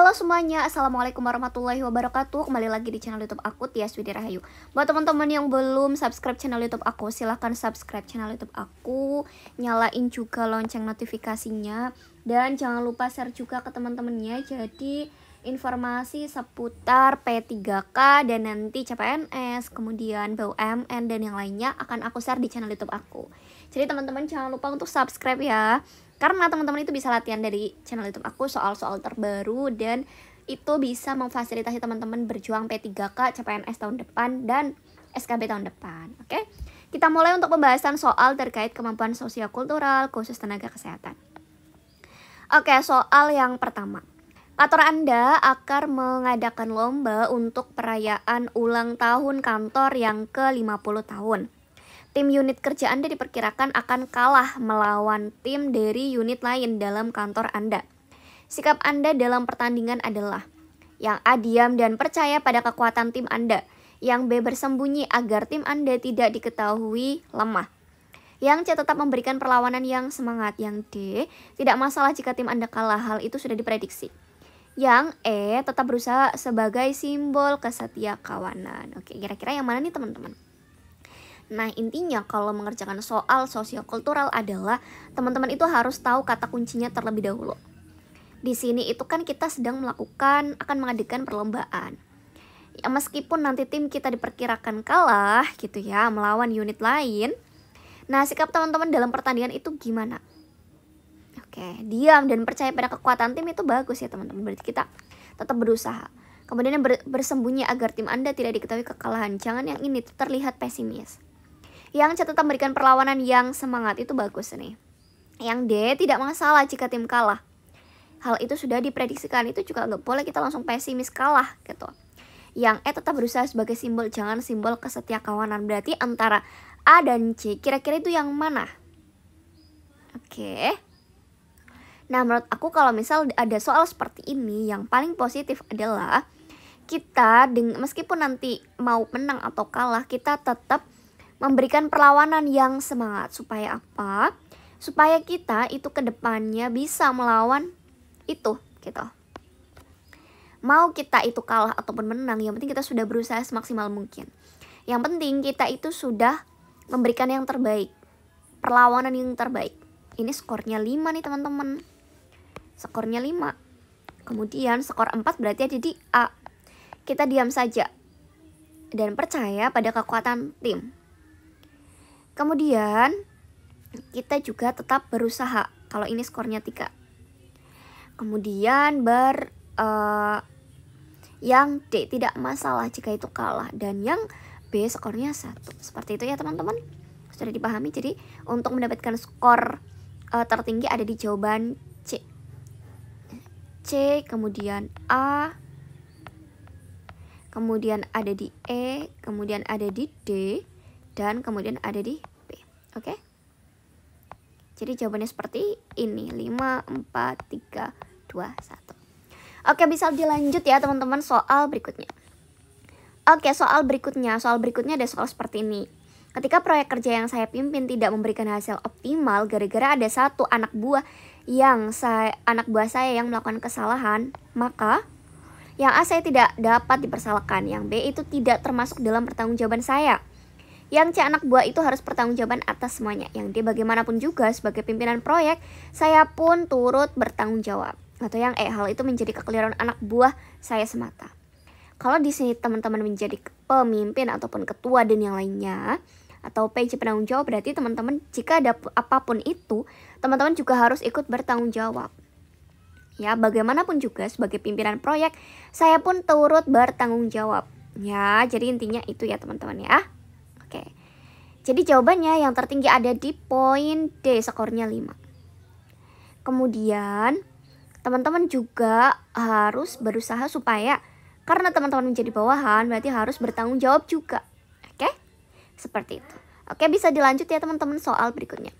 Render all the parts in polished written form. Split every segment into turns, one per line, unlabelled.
Halo semuanya, Assalamualaikum warahmatullahi wabarakatuh. Kembali lagi di channel YouTube aku, Tias Widi Rahayu. Buat teman-teman yang belum subscribe channel YouTube aku, silahkan subscribe channel YouTube aku, nyalain juga lonceng notifikasinya, dan jangan lupa share juga ke teman-temannya. Jadi informasi seputar P3K dan nanti CPNS, kemudian BUMN dan yang lainnya akan aku share di channel YouTube aku. Jadi teman-teman jangan lupa untuk subscribe ya, karena teman-teman itu bisa latihan dari channel YouTube aku soal-soal terbaru, dan itu bisa memfasilitasi teman-teman berjuang P3K, CPNS tahun depan, dan SKB tahun depan. Oke, kita mulai untuk pembahasan soal terkait kemampuan sosiokultural khusus tenaga kesehatan. Oke, soal yang pertama. Kantor Anda akan mengadakan lomba untuk perayaan ulang tahun kantor yang ke-50 tahun. Tim unit kerja Anda diperkirakan akan kalah melawan tim dari unit lain dalam kantor Anda. Sikap Anda dalam pertandingan adalah: yang A, diam dan percaya pada kekuatan tim Anda. Yang B, bersembunyi agar tim Anda tidak diketahui lemah. Yang C, tetap memberikan perlawanan yang semangat. Yang D, tidak masalah jika tim Anda kalah, hal itu sudah diprediksi. Yang E, tetap berusaha sebagai simbol kesetiakawanan. Oke, kira-kira yang mana nih teman-teman? Nah, intinya kalau mengerjakan soal sosiokultural adalah teman-teman itu harus tahu kata kuncinya terlebih dahulu. Di sini itu kan kita sedang akan mengadakan perlombaan. Ya, meskipun nanti tim kita diperkirakan kalah gitu ya melawan unit lain. Nah, sikap teman-teman dalam pertandingan itu gimana? Oke, diam dan percaya pada kekuatan tim itu bagus ya teman-teman. Berarti kita tetap berusaha. Kemudian bersembunyi agar tim Anda tidak diketahui kekalahan. Jangan yang ini terlihat pesimis. Yang C, tetap memberikan perlawanan yang semangat, itu bagus nih. Yang D, tidak masalah jika tim kalah. Hal itu sudah diprediksikan, itu juga nggak boleh kita langsung pesimis kalah gitu. Yang E, tetap berusaha sebagai simbol, jangan simbol kesetiakawanan. Berarti antara A dan C, kira-kira itu yang mana? Oke. Nah, menurut aku kalau misal ada soal seperti ini, yang paling positif adalah kita meskipun nanti mau menang atau kalah, kita tetap memberikan perlawanan yang semangat. Supaya apa? Supaya kita itu ke depannya bisa melawan itu gitu. Mau kita itu kalah ataupun menang, yang penting kita sudah berusaha semaksimal mungkin. Yang penting kita itu sudah memberikan yang terbaik, perlawanan yang terbaik. Ini skornya 5 nih teman-teman. Skornya 5. Kemudian skor 4 berarti ada di A. Kita diam saja dan percaya pada kekuatan tim. Kemudian kita juga tetap berusaha. Kalau ini skornya 3. Kemudian yang D, tidak masalah jika itu kalah. Dan yang B, skornya 1. Seperti itu ya teman-teman. Sudah dipahami. Jadi untuk mendapatkan skor tertinggi ada di jawaban C, kemudian A, kemudian ada di E, kemudian ada di D, dan kemudian ada di B. Oke? Jadi jawabannya seperti ini. 5, 4, 3, 2, 1. Oke, bisa dilanjut ya teman-teman soal berikutnya. Oke, soal berikutnya ada soal seperti ini. Ketika proyek kerja yang saya pimpin tidak memberikan hasil optimal gara-gara ada satu anak buah saya yang melakukan kesalahan, maka yang A, saya tidak dapat dipersalahkan. Yang B, itu tidak termasuk dalam pertanggungjawaban saya. Yang C, anak buah itu harus pertanggungjawaban atas semuanya. Yang D, bagaimanapun juga sebagai pimpinan proyek saya pun turut bertanggung jawab. Atau yang E, hal itu menjadi kekeliruan anak buah saya semata. Kalau di sini teman-teman menjadi pemimpin ataupun ketua dan yang lainnya, atau PJ penanggung jawab, berarti teman-teman jika ada apapun itu, teman-teman juga harus ikut bertanggung jawab. Ya, bagaimanapun juga sebagai pimpinan proyek, saya pun turut bertanggung jawab. Ya, jadi intinya itu ya teman-teman ya. Oke. Jadi jawabannya yang tertinggi ada di poin D, skornya 5. Kemudian teman-teman juga harus berusaha supaya, karena teman-teman menjadi bawahan, berarti harus bertanggung jawab juga. Oke? Seperti itu. Oke, bisa dilanjut ya teman-teman soal berikutnya.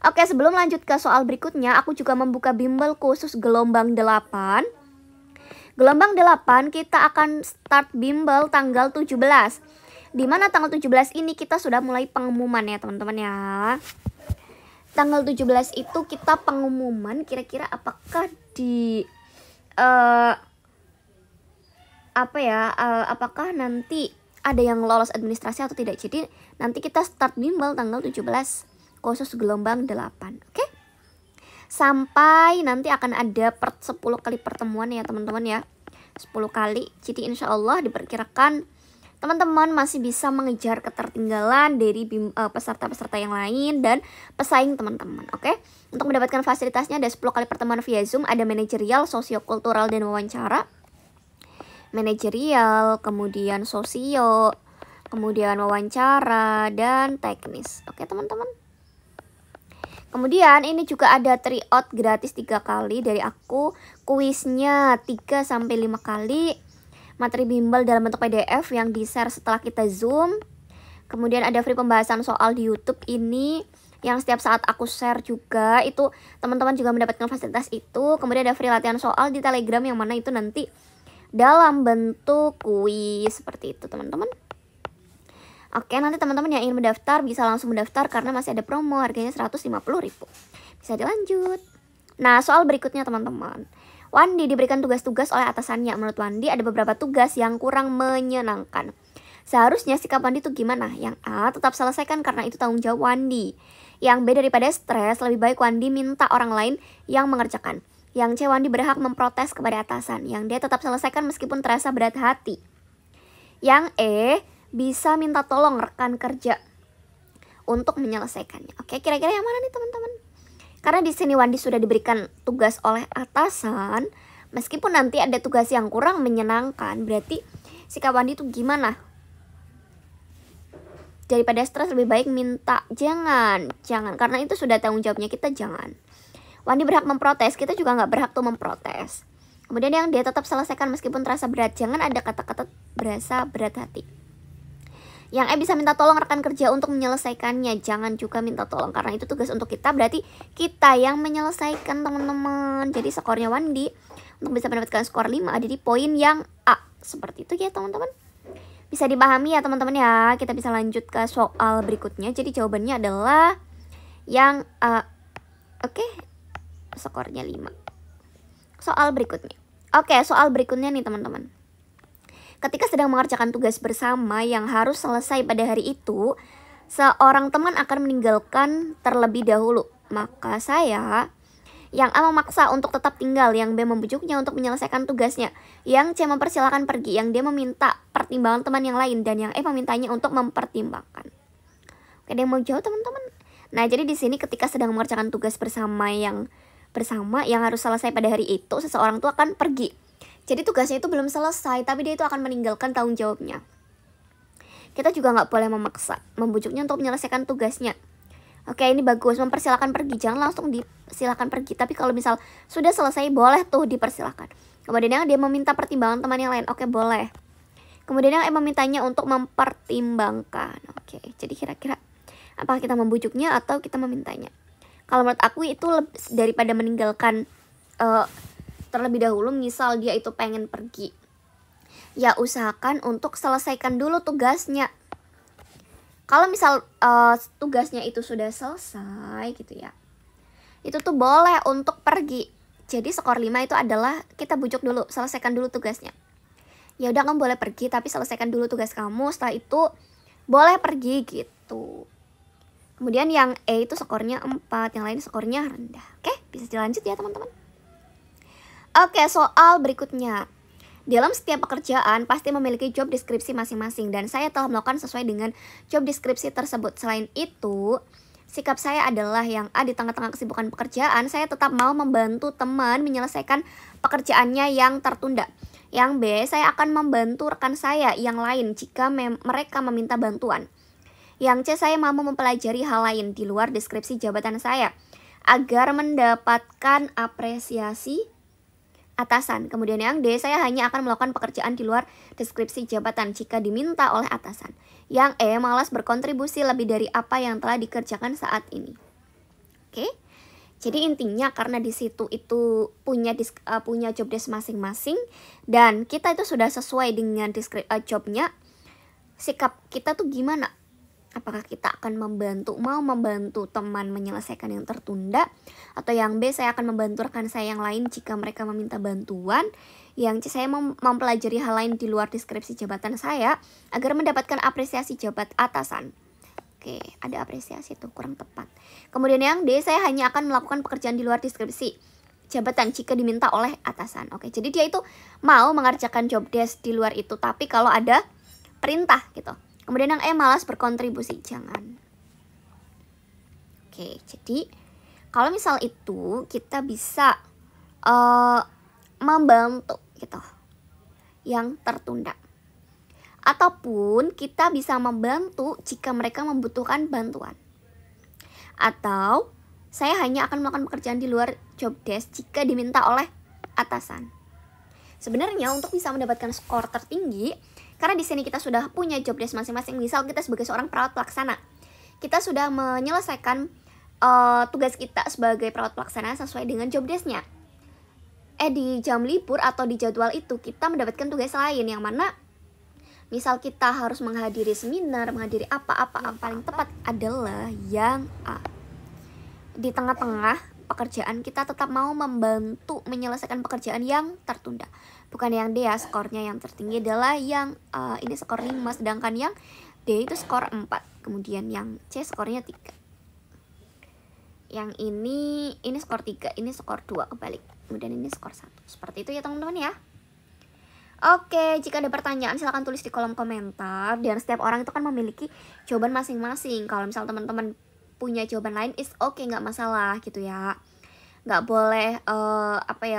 Oke, sebelum lanjut ke soal berikutnya, aku juga membuka bimbel khusus gelombang 8. Gelombang 8 kita akan start bimbel tanggal 17. Dimana tanggal 17 ini kita sudah mulai pengumuman ya teman-teman ya. Tanggal 17 itu kita pengumuman kira-kira apakah di apakah nanti ada yang lolos administrasi atau tidak. Jadi nanti kita start bimbel tanggal 17 khusus gelombang 8. Oke? Sampai nanti akan ada 10 kali pertemuan ya teman-teman ya. 10 kali. Jadi insya Allah diperkirakan teman-teman masih bisa mengejar ketertinggalan dari peserta-peserta yang lain dan pesaing teman-teman. Oke? Untuk mendapatkan fasilitasnya ada 10 kali pertemuan via Zoom, ada manajerial, sosiokultural, dan wawancara. Manajerial, kemudian sosio, kemudian wawancara, dan teknis. Oke teman-teman? Kemudian ini juga ada tryout gratis 3 kali dari aku. Kuisnya 3-5 kali. Materi bimbel dalam bentuk PDF yang di-share setelah kita Zoom. Kemudian ada free pembahasan soal di YouTube ini yang setiap saat aku share juga. Itu teman-teman juga mendapatkan fasilitas itu. Kemudian ada free latihan soal di Telegram yang mana itu nanti dalam bentuk kuis seperti itu teman-teman. Oke, nanti teman-teman yang ingin mendaftar bisa langsung mendaftar karena masih ada promo harganya 150.000. Bisa dilanjut. Nah, soal berikutnya teman-teman. Wandi diberikan tugas-tugas oleh atasannya. Menurut Wandi ada beberapa tugas yang kurang menyenangkan. Seharusnya sikap Wandi itu gimana? Yang A, tetap selesaikan karena itu tanggung jawab Wandi. Yang B, daripada stres, lebih baik Wandi minta orang lain yang mengerjakan. Yang C, Wandi berhak memprotes kepada atasan. Yang D, tetap selesaikan meskipun terasa berat hati. Yang E, bisa minta tolong rekan kerja untuk menyelesaikannya. Oke, kira-kira yang mana nih teman-teman? Karena di sini Wandi sudah diberikan tugas oleh atasan, meskipun nanti ada tugas yang kurang menyenangkan, berarti sikap Wandi itu gimana? Daripada stres lebih baik minta, jangan, karena itu sudah tanggung jawabnya kita, jangan. Wandi berhak memprotes, kita juga nggak berhak tuh memprotes. Kemudian yang dia tetap selesaikan meskipun terasa berat, jangan ada kata-kata berasa berat hati. Yang E, bisa minta tolong rekan kerja untuk menyelesaikannya. Jangan juga minta tolong karena itu tugas untuk kita, berarti kita yang menyelesaikan teman-teman. Jadi skornya Wandi untuk bisa mendapatkan skor 5 ada di poin yang A. Seperti itu ya teman-teman. Bisa dipahami ya teman-teman ya. Kita bisa lanjut ke soal berikutnya. Jadi jawabannya adalah yang A. Oke, skornya 5. Soal berikutnya. Oke, soal berikutnya nih teman-teman. Ketika sedang mengerjakan tugas bersama yang harus selesai pada hari itu, seorang teman akan meninggalkan terlebih dahulu. Maka saya, yang A, memaksa untuk tetap tinggal, yang B, membujuknya untuk menyelesaikan tugasnya, yang C, mempersilahkan pergi, yang D, meminta pertimbangan teman yang lain, dan yang E, memintanya untuk mempertimbangkan. Oke, ada yang mau jawab teman-teman? Nah, jadi di sini ketika sedang mengerjakan tugas bersama yang harus selesai pada hari itu, seseorang itu akan pergi. Jadi tugasnya itu belum selesai, tapi dia itu akan meninggalkan tanggung jawabnya. Kita juga nggak boleh memaksa, membujuknya untuk menyelesaikan tugasnya. Oke, ini bagus, mempersilahkan pergi, jangan langsung disilahkan pergi. Tapi kalau misal sudah selesai, boleh tuh dipersilahkan. Kemudian dia meminta pertimbangan teman yang lain, oke boleh. Kemudian yang memintanya untuk mempertimbangkan. Oke, jadi kira-kira apakah kita membujuknya atau kita memintanya? Kalau menurut aku itu daripada meninggalkan terlebih dahulu, misal dia itu pengen pergi, ya usahakan untuk selesaikan dulu tugasnya. Kalau misal tugasnya itu sudah selesai gitu ya, itu tuh boleh untuk pergi. Jadi skor 5 itu adalah kita bujuk dulu, selesaikan dulu tugasnya. Ya udah, kamu boleh pergi tapi selesaikan dulu tugas kamu, setelah itu boleh pergi gitu. Kemudian yang E itu skornya 4, yang lain skornya rendah. Oke, bisa dilanjut ya teman-teman. Oke, soal berikutnya. Dalam setiap pekerjaan pasti memiliki job deskripsi masing-masing dan saya telah melakukan sesuai dengan job deskripsi tersebut. Selain itu, sikap saya adalah yang A, di tengah-tengah kesibukan pekerjaan, saya tetap mau membantu teman menyelesaikan pekerjaannya yang tertunda. Yang B, saya akan membantu rekan saya yang lain jika mereka meminta bantuan. Yang C, saya mau mempelajari hal lain di luar deskripsi jabatan saya agar mendapatkan apresiasi atasan. Kemudian yang D, saya hanya akan melakukan pekerjaan di luar deskripsi jabatan jika diminta oleh atasan. Yang E, malas berkontribusi lebih dari apa yang telah dikerjakan saat ini. Oke, jadi intinya karena di situ itu punya job desk masing-masing dan kita itu sudah sesuai dengan jobnya, sikap kita tuh gimana? Apakah kita akan mau membantu teman menyelesaikan yang tertunda, atau yang B, saya akan membantu rekan saya yang lain jika mereka meminta bantuan. Yang C, saya mempelajari hal lain di luar deskripsi jabatan saya agar mendapatkan apresiasi jabat atasan. Oke, ada apresiasi itu kurang tepat. Kemudian yang D, saya hanya akan melakukan pekerjaan di luar deskripsi jabatan jika diminta oleh atasan. Oke, jadi dia itu mau mengerjakan job desk di luar itu, tapi kalau ada perintah gitu. Kemudian yang E, malas berkontribusi, jangan. Oke, jadi kalau misal itu kita bisa membantu gitu yang tertunda. Ataupun kita bisa membantu jika mereka membutuhkan bantuan. Atau saya hanya akan melakukan pekerjaan di luar job desk jika diminta oleh atasan. Sebenarnya untuk bisa mendapatkan skor tertinggi, karena di sini kita sudah punya job desk masing-masing. Misal kita sebagai seorang perawat pelaksana, kita sudah menyelesaikan tugas kita sebagai perawat pelaksana sesuai dengan job desknya. Di jam libur atau di jadwal itu kita mendapatkan tugas lain, yang mana misal kita harus menghadiri seminar, menghadiri apa-apa, yang paling tepat adalah yang A. Di tengah-tengah pekerjaan kita tetap mau membantu menyelesaikan pekerjaan yang tertunda. Bukan yang D ya, skornya yang tertinggi adalah yang ini skor 5, sedangkan yang D itu skor 4. Kemudian yang C skornya 3. Yang ini skor 3, ini skor 2 kebalik. Kemudian ini skor 1. Seperti itu ya teman-teman ya. Oke, jika ada pertanyaan silahkan tulis di kolom komentar. Dan setiap orang itu kan memiliki jawaban masing-masing. Kalau misal teman-teman punya jawaban lain, is oke, nggak masalah gitu ya. Nggak boleh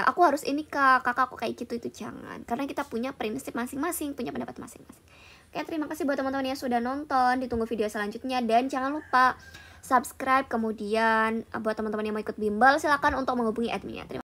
aku harus ini kakak aku kayak gitu, itu jangan. Karena kita punya prinsip masing-masing, punya pendapat masing-masing. Oke, terima kasih buat teman-teman yang sudah nonton. Ditunggu video selanjutnya. Dan jangan lupa subscribe. Kemudian buat teman-teman yang mau ikut bimbel, silakan untuk menghubungi adminnya.